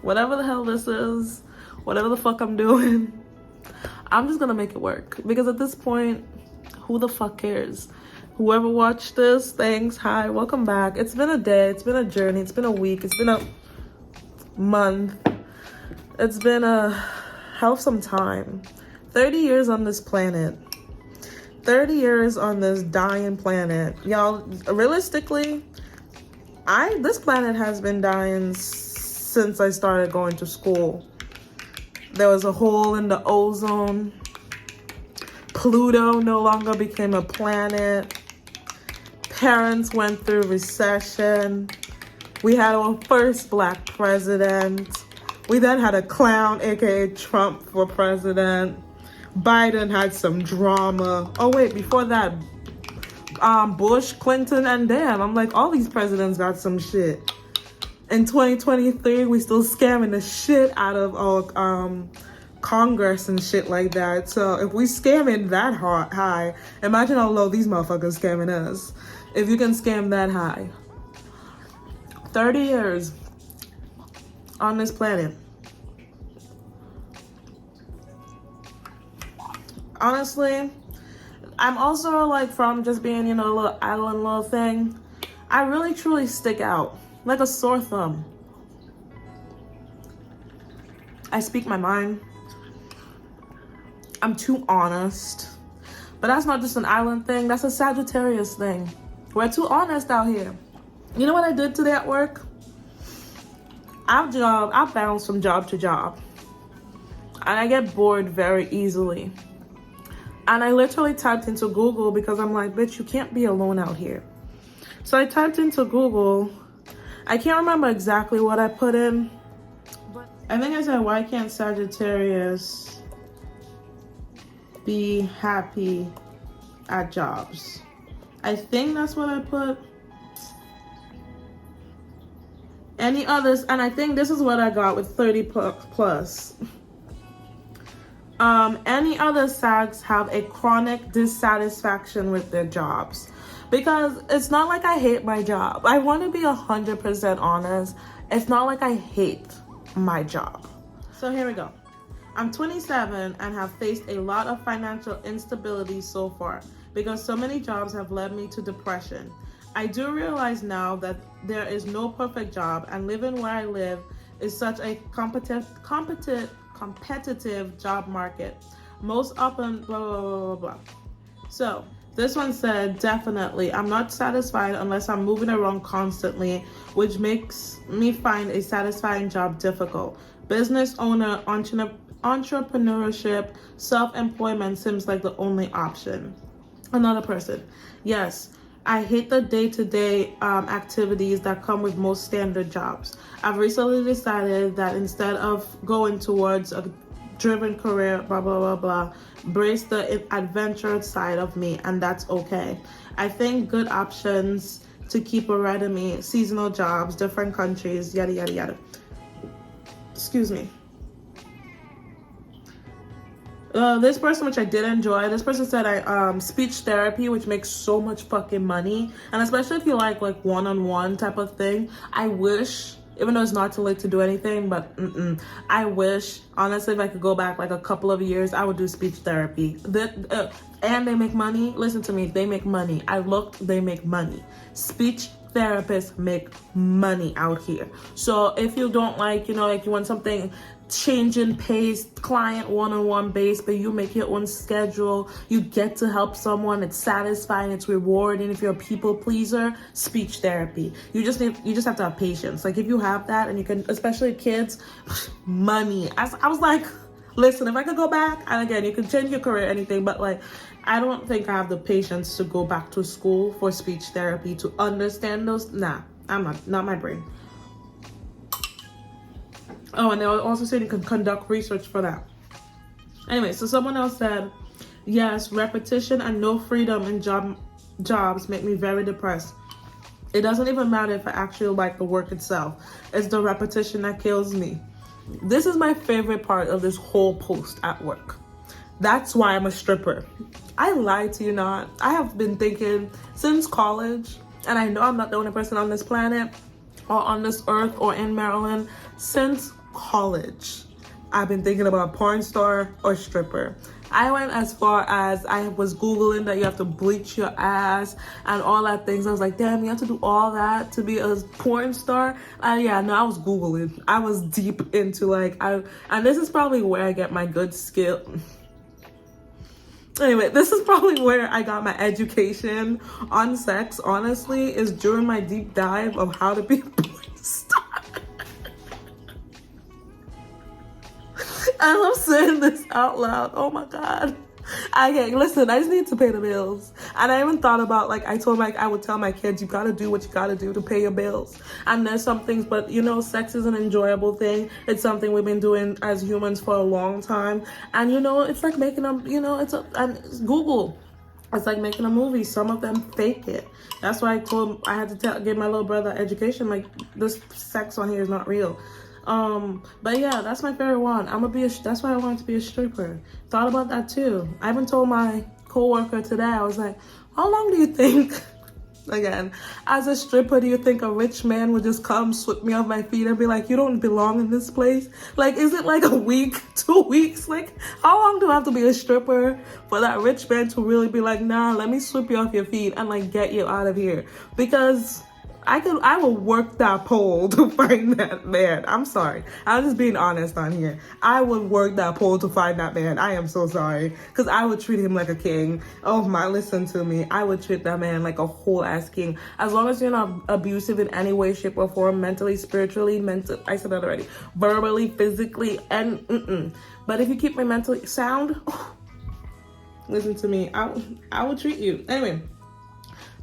whatever the hell this is, whatever the fuck I'm doing, I'm just gonna make it work. Because at this point, who the fuck cares? Whoever watched this, thanks, hi, welcome back. It's been a day, it's been a journey, it's been a week, it's been a month. It's been a hell of some time. 30 years on this planet. 30 years on this dying planet. Y'all, realistically, this planet has been dying since I started going to school. There was a hole in the ozone. Pluto no longer became a planet. Parents went through recession. We had our first black president. We then had a clown, aka Trump, for president. Biden had some drama. Oh wait, before that, Bush, Clinton, and damn, I'm like, all these presidents got some shit. In 2023, we still scamming the shit out of our Congress and shit like that. So if we scamming that high, imagine how low these motherfuckers scamming us. If you can scam that high. 30 years on this planet. Honestly, I'm also like, from just being, you know, a little island little thing, I really truly stick out like a sore thumb. I speak my mind. I'm too honest. But that's not just an island thing, that's a Sagittarius thing. We're too honest out here. You know what I did today at work? I bounce from job to job. And I get bored very easily. And I literally typed into Google because I'm like, bitch, you can't be alone out here. So I typed into Google. I can't remember exactly what I put in. But I think I said, why can't Sagittarius be happy at jobs? I think that's what I put. Any others? And I think this is what I got with 30 plus. Any other SAGs have a chronic dissatisfaction with their jobs. Because it's not like I hate my job. I want to be 100% honest. It's not like I hate my job. So here we go. I'm 27 and have faced a lot of financial instability so far because so many jobs have led me to depression. I do realize now that there is no perfect job, and living where I live is such a competitive job market. Most often, blah, blah, blah, blah, blah. So this one said, definitely, I'm not satisfied unless I'm moving around constantly, which makes me find a satisfying job difficult. Business owner, entrepreneurship, self-employment seems like the only option. Another person, yes, I hate the day-to-day activities that come with most standard jobs. I've recently decided that instead of going towards a driven career, blah, blah, blah, blah, brace the adventure side of me, and that's okay. I think good options to keep ahead of me, seasonal jobs, different countries, yada, yada, yada. Excuse me. This person, which I did enjoy, this person said speech therapy, which makes so much fucking money, and especially if you like one-on-one type of thing. I wish, even though it's not too late to do anything, but I wish, honestly, if I could go back like a couple of years, I would do speech therapy. And they make money. Listen to me, they make money. I looked, they make money. Speech therapists make money out here. So if you don't like, you know, like you want something changing pace, client one-on-one base, but you make your own schedule, you get to help someone, it's satisfying, it's rewarding. If you're a people pleaser, speech therapy. You just have to have patience. Like if you have that, and you can, especially kids, money. I was like, listen, if I could go back, and again, you can change your career, anything, but like, I don't think I have the patience to go back to school for speech therapy to understand those. Nah, I'm not my brain. Oh, and they also said you can conduct research for that. Anyway, so someone else said, yes, repetition and no freedom in jobs make me very depressed. It doesn't even matter if I actually like the work itself. It's the repetition that kills me. This is my favorite part of this whole post at work. That's why I'm a stripper. I lied to you not. I have been thinking since college, and I know I'm not the only person on this planet or on this earth or in Maryland, since college, I've been thinking about porn star or stripper. I went as far as I was Googling that you have to bleach your ass and all that things. I was like, damn, you have to do all that to be a porn star? Yeah, no, I was Googling. I was deep into and this is probably where I get my good skill. Anyway, this is probably where I got my education on sex, honestly, is during my deep dive of how to be a porn star. As I'm saying this out loud, oh my God. Listen, I just need to pay the bills. And I even thought about, I would tell my kids, you gotta do what you gotta do to pay your bills. And there's some things, but sex is an enjoyable thing. It's something we've been doing as humans for a long time. And it's like making them, and Google. It's like making a movie. Some of them fake it. That's why I had to give my little brother education. Like, this sex on here is not real. But yeah, that's my favorite one. That's why I wanted to be a stripper. Thought about that too. I even told my coworker today, I was like, how long do you think, again, as a stripper, do you think a rich man would just come sweep me off my feet and be like, you don't belong in this place? Like, is it like a week, 2 weeks? Like, how long do I have to be a stripper for that rich man to really be like, nah, let me sweep you off your feet and get you out of here? Because I will work that pole to find that man. I'm sorry. I'm just being honest on here. I would work that pole to find that man. I am so sorry. Because I would treat him like a king. Oh my, listen to me. I would treat that man like a whole ass king. As long as you're not abusive in any way, shape, or form, mentally, spiritually, I said that already. Verbally, physically, and But if you keep me mentally sound, listen to me. I will treat you. Anyway.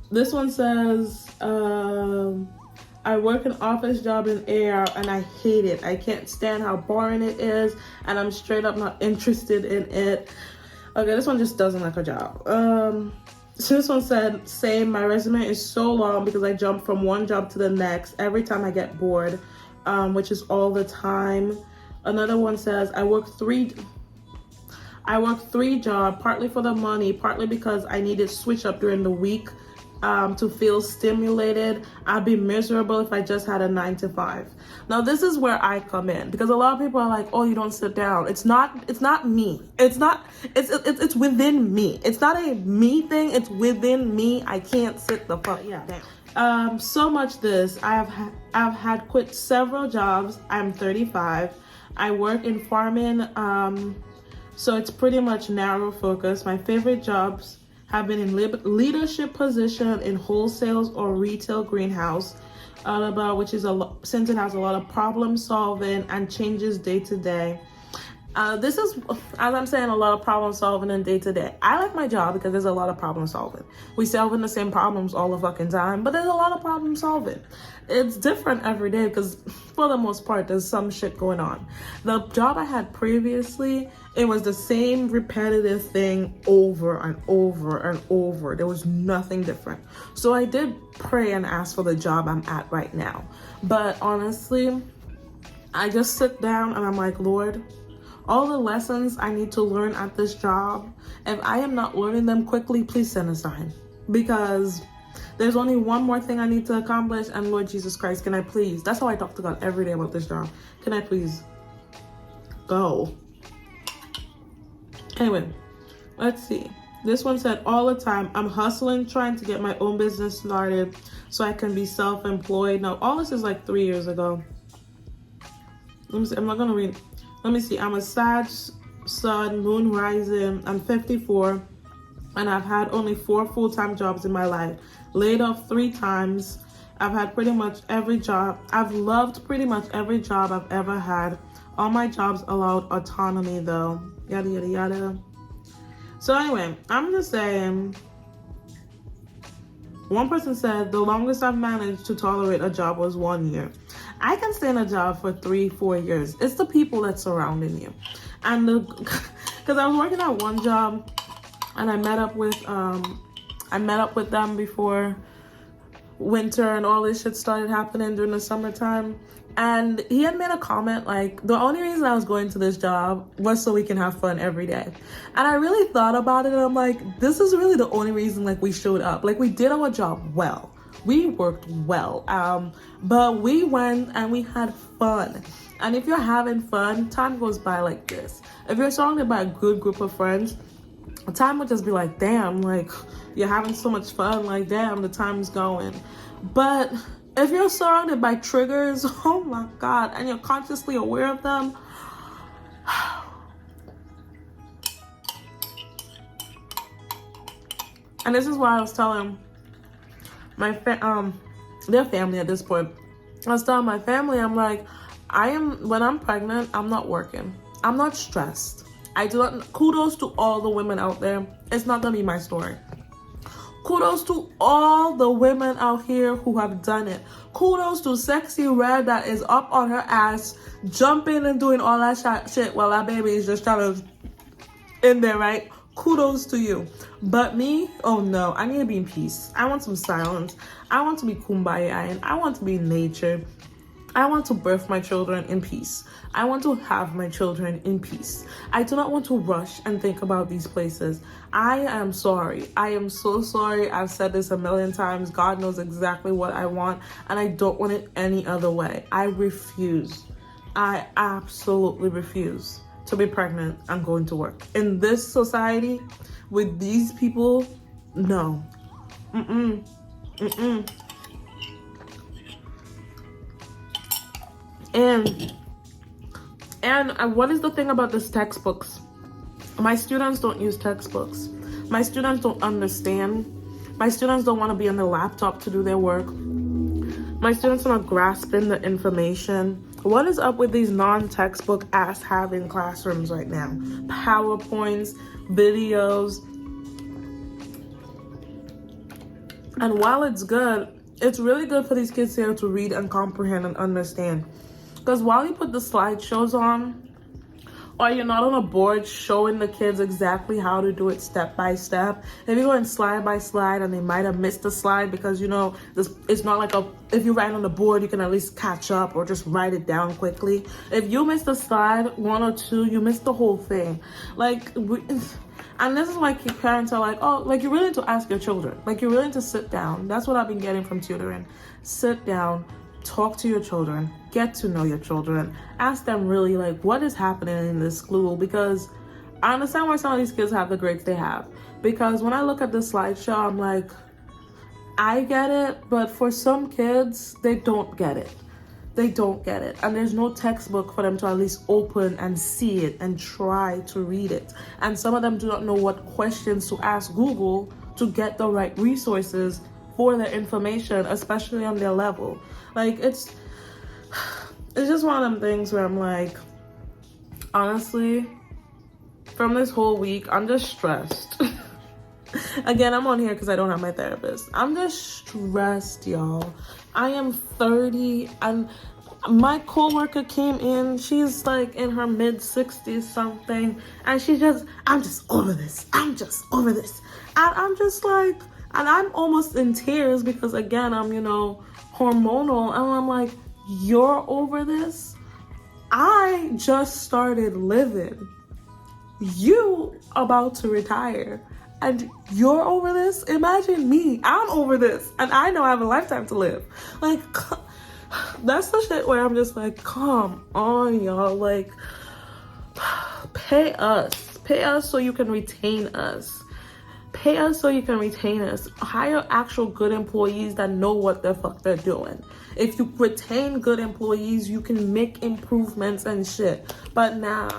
This one says, I work an office job in AR and I hate it. I can't stand how boring it is and I'm straight up not interested in it. Okay, this one just doesn't like a job. So this one said, same, my resume is so long because I jump from one job to the next every time I get bored, which is all the time. Another one says, I work three jobs, partly for the money, partly because I needed switch up during the week. To feel stimulated. I'd be miserable if I just had a 9 to 5. Now this is where I come in, because a lot of people are like, oh, you don't sit down. It's not me. It's within me. It's not a me thing. It's within me. I can't sit the fuck down. So much this. I've had quit several jobs. I'm 35. I work in farming. So it's pretty much narrow focus. My favorite jobs have been in leadership position in wholesales or retail greenhouse, which is since it has a lot of problem solving and changes day to day. This is, as I'm saying, a lot of problem solving and day to day. I like my job because there's a lot of problem solving. We solving the same problems all the fucking time, but there's a lot of problem solving. It's different every day because for the most part, there's some shit going on. The job I had previously, it was the same repetitive thing over and over and over. There was nothing different. So I did pray and ask for the job I'm at right now. But honestly, I just sit down and I'm like, Lord, all the lessons I need to learn at this job, if I am not learning them quickly, please send a sign. Because there's only one more thing I need to accomplish, and Lord Jesus Christ, can I please? That's how I talk to God every day about this job. Can I please go? Anyway, let's see. This one said, all the time, I'm hustling, trying to get my own business started so I can be self-employed. Now, all this is like 3 years ago. Let me see. I'm not going to read. Let me see. I'm a Sag sun, moon rising. I'm 54. And I've had only 4 full-time jobs in my life. Laid off 3 times. I've had pretty much every job. I've loved pretty much every job I've ever had. All my jobs allowed autonomy though. Yada, yada, yada. So anyway, I'm just saying. One person said, the longest I've managed to tolerate a job was 1 year. I can stay in a job for 3-4 years. It's the people that's surrounding you. And because I was working at one job and I met up with them before winter and all this shit started happening during the summertime. And he had made a comment like, the only reason I was going to this job was so we can have fun every day. And I really thought about it and I'm like, this is really the only reason like we showed up. Like we did our job well. We worked well. But we went and we had fun. And if you're having fun, time goes by like this. If you're surrounded by a good group of friends, time would just be like, damn, like, you're having so much fun, like, damn, the time's going. But if you're surrounded by triggers, oh my God, and you're consciously aware of them, and this is why I was telling their family at this point. I was telling my family, I'm like, when I'm pregnant, I'm not working. I'm not stressed. Kudos to all the women out there. It's not gonna be my story. Kudos to all the women out here who have done it. Kudos to Sexy Red that is up on her ass, jumping and doing all that shit while that baby is just trying to in there, right? Kudos to you. But me, oh no, I need to be in peace. I want some silence. I want to be kumbaya and I want to be in nature. I want to birth my children in peace. I want to have my children in peace. I do not want to rush and think about these places. I am sorry. I am so sorry. I've said this a million times. God knows exactly what I want, and I don't want it any other way. I refuse. I absolutely refuse to be pregnant and going to work. In this society, with these people, no. And what is the thing about this textbooks? My students don't use textbooks. My students don't understand. My students don't want to be on the laptop to do their work. My students are not grasping the information. What is up with these non-textbook ass having classrooms right now? PowerPoints, videos. And while it's good, it's really good for these kids here to read and comprehend and understand. Because while you put the slideshows on, or you're not on a board showing the kids exactly how to do it step by step, if you're going slide by slide and they might have missed a slide because, you know, it's not like if you write on the board, you can at least catch up or just write it down quickly. If you missed a slide, one or two, you missed the whole thing. And this is why parents are like, oh, like, you're willing to ask your children. Like, you're willing to sit down. That's what I've been getting from tutoring. Sit down, talk to your children, get to know your children, ask them really, like, what is happening in this school? Because I understand why some of these kids have the grades they have. Because when I look at the slideshow, I'm like, I get it, but for some kids, they don't get it. They don't get it. And there's no textbook for them to at least open and see it and try to read it. And some of them do not know what questions to ask Google to get the right resources for their information, especially on their level. Like, it's just one of them things where I'm like, honestly, from this whole week, I'm just stressed. Again, I'm on here because I don't have my therapist. I'm just stressed, y'all. I am 30 and my coworker came in. She's like in her mid-60s something. And I'm just over this. I'm just over this. And I'm just like, and I'm almost in tears because, again, I'm, hormonal. And I'm like, you're over this? I just started living. You about to retire. And you're over this? Imagine me. I'm over this. And I know I have a lifetime to live. Like, that's the shit where I'm just like, come on, y'all. Like, pay us. Pay us so you can retain us. Pay us so you can retain us. Hire actual good employees that know what the fuck they're doing. If you retain good employees, you can make improvements and shit. But nah,